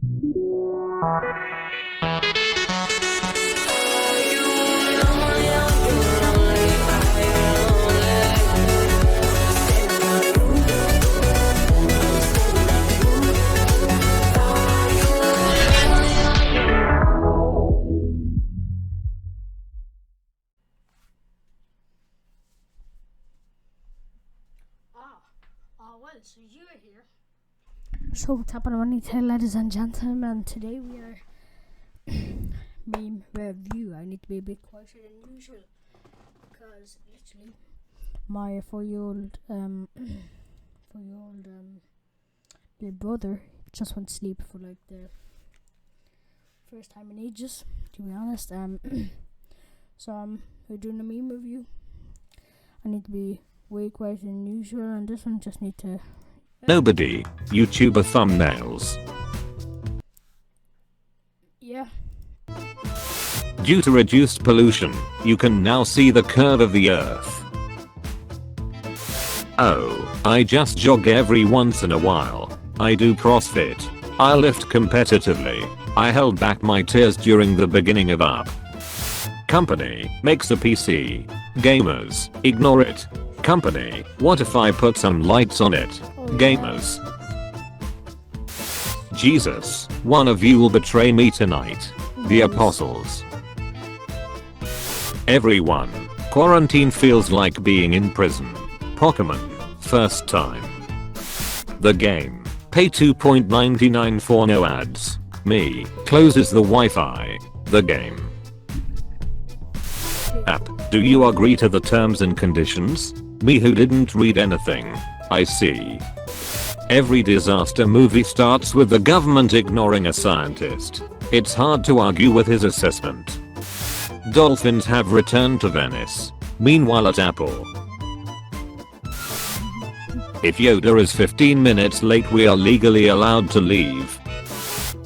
Well, so you're here. So what's happening, ladies and gentlemen? Today we are meme review. I need to be a bit quieter than usual because literally my four-year-old little brother just went to sleep for like the first time in ages, to be honest. So we're doing a meme review. I need to be way quieter than usual, and this one just need to Nobody. YouTuber thumbnails. yeah. Due to reduced pollution, you can now see the curve of the earth. Oh, I just jog every once in a while. I do CrossFit. I lift competitively. I held back my tears during the beginning of Up. Company makes a PC. Gamers, ignore it. Company, what if I put some lights on it? Gamers. Jesus, one of you will betray me tonight. The apostles. Everyone. Quarantine feels like being in prison. Pokemon. First time. The game. Pay $2.99 for no ads. Me. Closes the Wi-Fi. The game. App. Do you agree to the terms and conditions? Me who didn't read anything. I see. Every disaster movie starts with the government ignoring a scientist. It's hard to argue with his assessment. Dolphins have returned to Venice. Meanwhile at Apple. If Yoda is 15 minutes late, we are legally allowed to leave.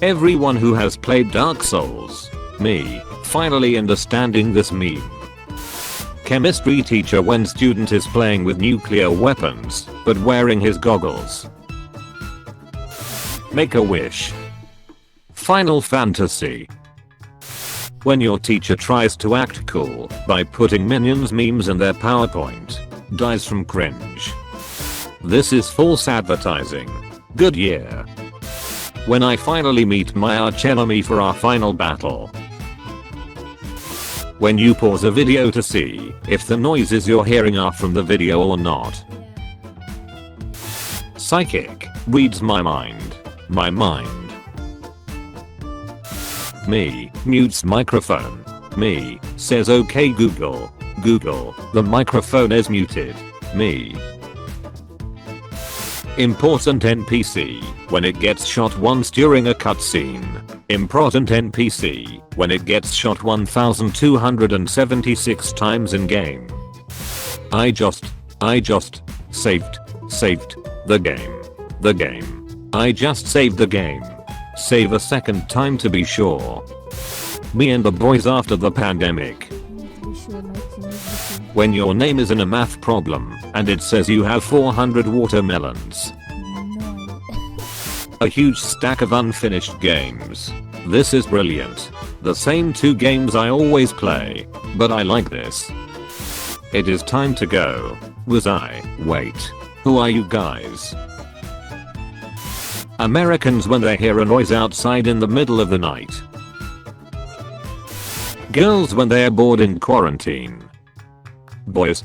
Everyone who has played Dark Souls. Me. Finally understanding this meme. Chemistry teacher when student is playing with nuclear weapons, but wearing his goggles. Make a wish. Final Fantasy. When your teacher tries to act cool by putting Minions memes in their PowerPoint, dies from cringe. This is false advertising. Good year. When I finally meet my arch enemy for our final battle. When you pause a video to see if the noises you're hearing are from the video or not. Psychic reads my mind. My mind. Me mutes microphone. Me says okay Google. Google, the microphone is muted. Me. Important NPC when it gets shot once during a cutscene. Important NPC when it gets shot 1276 times in game. I just saved the game. The game. I just saved the game. Save a second time to be sure. Me and the boys after the pandemic. When your name is in a math problem and it says you have 400 watermelons. A huge stack of unfinished games. This is brilliant. The same 2 games I always play, but I like this. It is time to go. Was I? Wait. Who are you guys? Americans when they hear a noise outside in the middle of the night. Girls when they are bored in quarantine. Boys.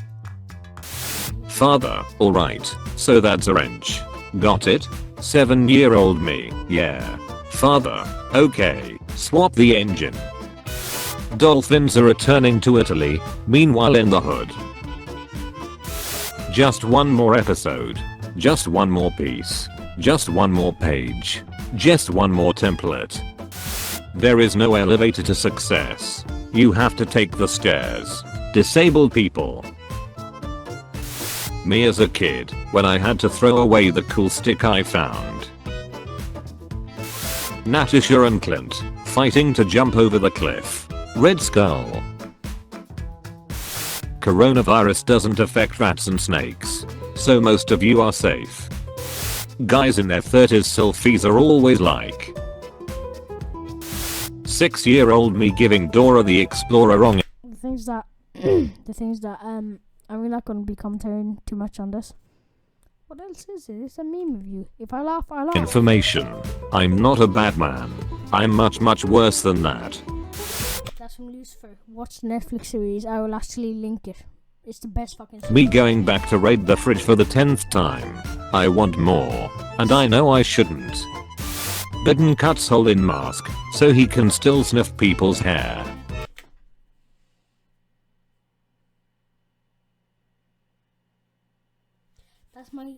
Father, alright, so that's a wrench. Got it? 7-year-old me, yeah. Father, okay, swap the engine. Dolphins are returning to Italy, meanwhile in the hood. Just one more episode. Just one more piece. Just one more page. Just one more template. There is no elevator to success. You have to take the stairs. Disabled people. Me as a kid, when I had to throw away the cool stick I found. Natasha and Clint, fighting to jump over the cliff. Red Skull. Coronavirus doesn't affect rats and snakes, so most of you are safe. Guys in their 30s selfies are always like, 6-year-old me giving Dora the Explorer wrong The things that I'm not gonna be commentating too much on this. What else is it? It's a meme review. If I laugh, I laugh. information. I'm not a bad man. I'm much worse than that. That's from Lucifer. Watch the Netflix series. I will actually link it. It's the best fucking series. Me going back to raid the fridge for the 10th time. I want more. And I know I shouldn't. Biden cuts hole in mask so he can still sniff people's hair. That's my...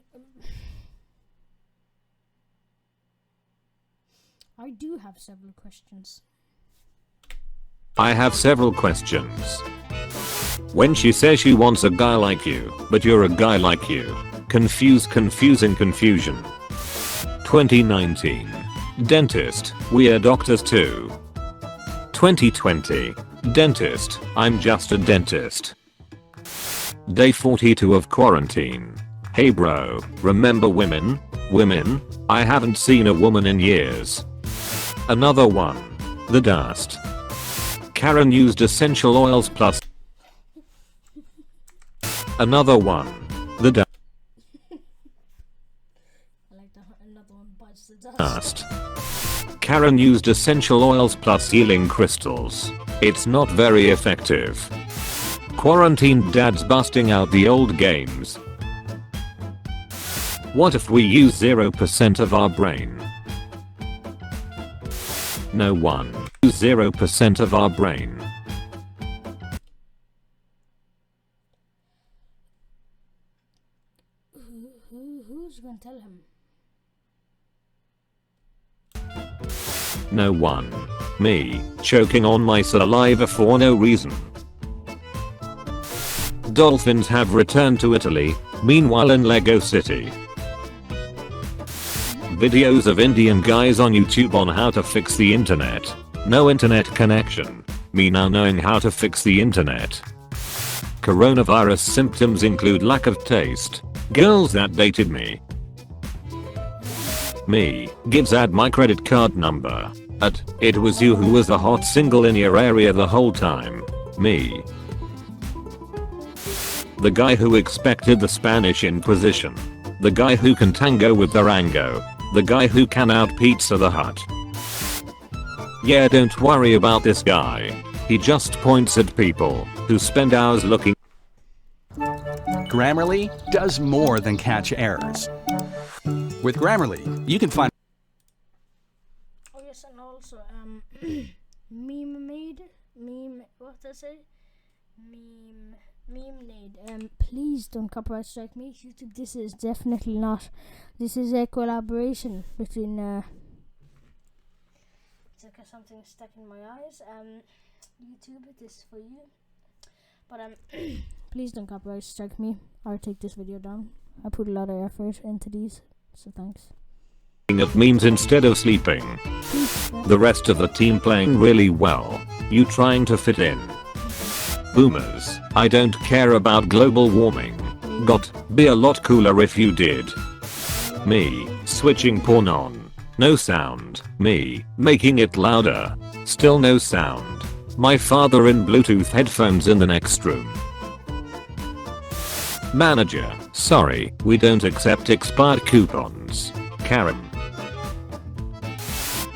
I do have several questions. I have several questions. When she says she wants a guy like you, but you're a guy like you. Confusing confusion. 2019. Dentist, we are doctors too. 2020. Dentist, I'm just a dentist. Day 42 of quarantine. Hey bro, remember women? Women? I haven't seen a woman in years. Another one. The dust. Karen used essential oils plus. Another one. The dust. I like that. Another one bites the Dust. Karen used essential oils plus healing crystals. It's not very effective. Quarantined dads busting out the old games. What if we use 0% of our brain? No one. Use 0% of our brain. Who's gonna tell him? No one. Me, choking on my saliva for no reason. Dolphins have returned to Italy, meanwhile in Lego City. Videos of Indian guys on YouTube on how to fix the internet. No internet connection. Me now knowing how to fix the internet. Coronavirus symptoms include lack of taste. Girls that dated me. Me, gives add my credit card number. It was you who was the hot single in your area the whole time. Me. The guy who expected the Spanish Inquisition. The guy who can tango with Durango. The guy who can out Pizza the Hut. Yeah, don't worry about this guy. He just points at people who spend hours looking. Grammarly does more than catch errors. With Grammarly, you can find. Oh yes, and also what did I say? Meme-nade. Please don't copyright strike me, YouTube. This is definitely not. This is a collaboration between. It's like something stuck in my eyes. YouTube, this is for you. But please don't copyright strike me or take this video down. I put a lot of effort into these, so thanks. At memes instead of sleeping. The rest of the team playing really well. You trying to fit in. Boomers, I don't care about global warming. Got be a lot cooler if you did. Me, switching porn on. No sound. Me, making it louder. Still no sound. My father in Bluetooth headphones in the next room. Manager, sorry, we don't accept expired coupons. Karen.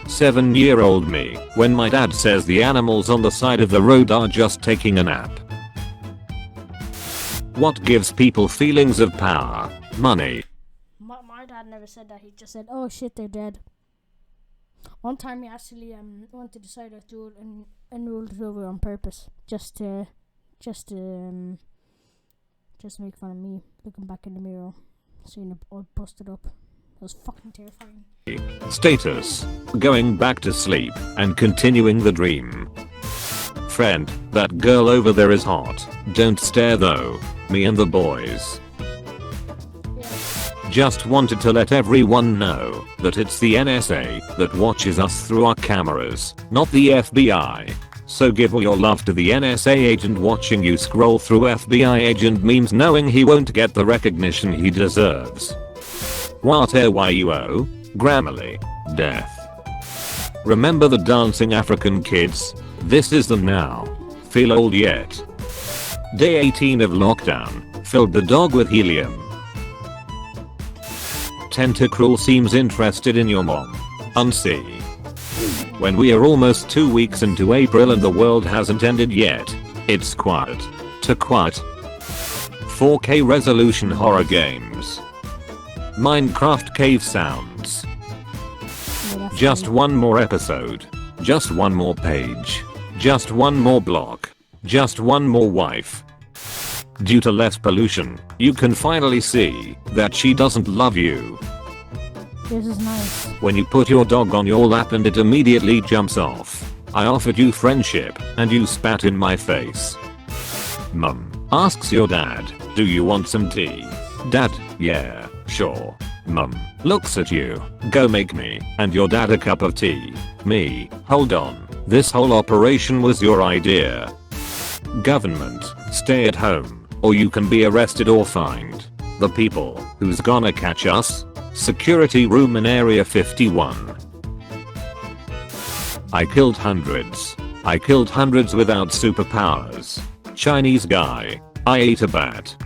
7-year-old me, when my dad says the animals on the side of the road are just taking a nap. What gives people feelings of power? Money. My dad never said that. He just said, "Oh shit, they're dead." One time he actually went to the side of the road and rolled it over on purpose, just to make fun of me looking back in the mirror, seeing it all busted up. It was fucking terrifying. Status. Going back to sleep and continuing the dream. Friend, that girl over there is hot. Don't stare though. Me and the boys. Just wanted to let everyone know that it's the NSA that watches us through our cameras, not the FBI. So give all your love to the NSA agent watching you scroll through FBI agent memes knowing he won't get the recognition he deserves. What are you? Grammarly. Death. Remember the dancing African kids? This is them now. Feel old yet? Day 18 of lockdown. Filled the dog with helium. Tentacruel seems interested in your mom. Unsee. When we are almost 2 weeks into April and the world hasn't ended yet, it's quiet. To quiet. 4K resolution horror games. Minecraft cave sounds. Just one more episode. Just one more page. Just one more block. Just one more wife. Due to less pollution, you can finally see that she doesn't love you. This is nice. When you put your dog on your lap and it immediately jumps off. I offered you friendship and you spat in my face. Mum asks your dad, do you want some tea? Dad, yeah, sure. Mum looks at you, go make me and your dad a cup of tea. Me, hold on, this whole operation was your idea. Government, stay at home, or you can be arrested or fined. The people, who's gonna catch us? Security room in Area 51. I killed hundreds. I killed hundreds without superpowers. Chinese guy. I ate a bat.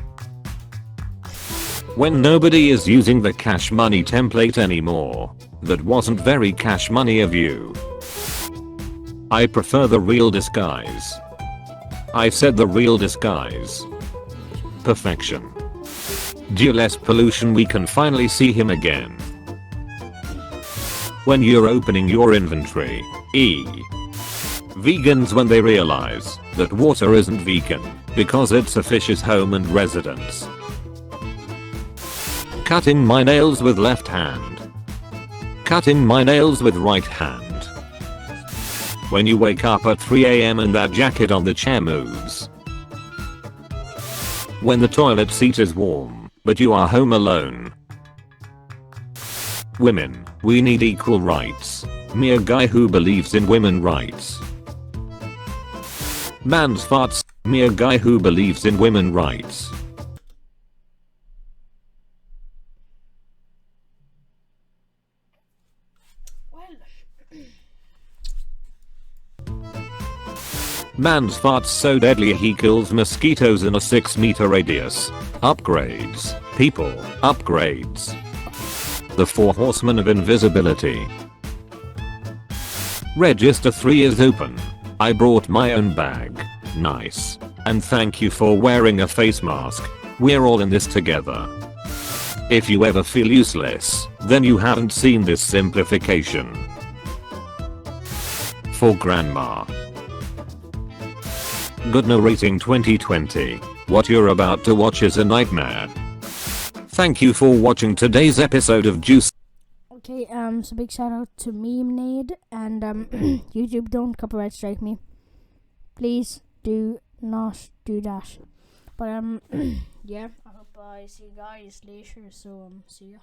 When nobody is using the cash money template anymore. That wasn't very cash money of you. I prefer the real disguise. I said the real disguise. Perfection. Due less pollution we can finally see him again. When you're opening your inventory. Vegans when they realize that water isn't vegan because it's a fish's home and residence. Cutting my nails with left hand. Cutting my nails with right hand. When you wake up at 3 AM and that jacket on the chair moves. When the toilet seat is warm, but you are home alone. Women, we need equal rights. Me a guy who believes in women rights. Man's farts. Me a guy who believes in women rights. Man's farts so deadly he kills mosquitoes in a 6-meter radius. Upgrades. People. Upgrades. The 4 horsemen of invisibility. Register 3 is open. I brought my own bag. Nice. And thank you for wearing a face mask. We're all in this together. If you ever feel useless, then you haven't seen this simplification. For Grandma. Good narrating 2020. What you're about to watch is a nightmare. Thank you for watching today's episode of Juice. Okay, so big shout out to MemeNade and YouTube, don't copyright strike me. Please do not do that. But yeah, I hope I see you guys later, so see ya.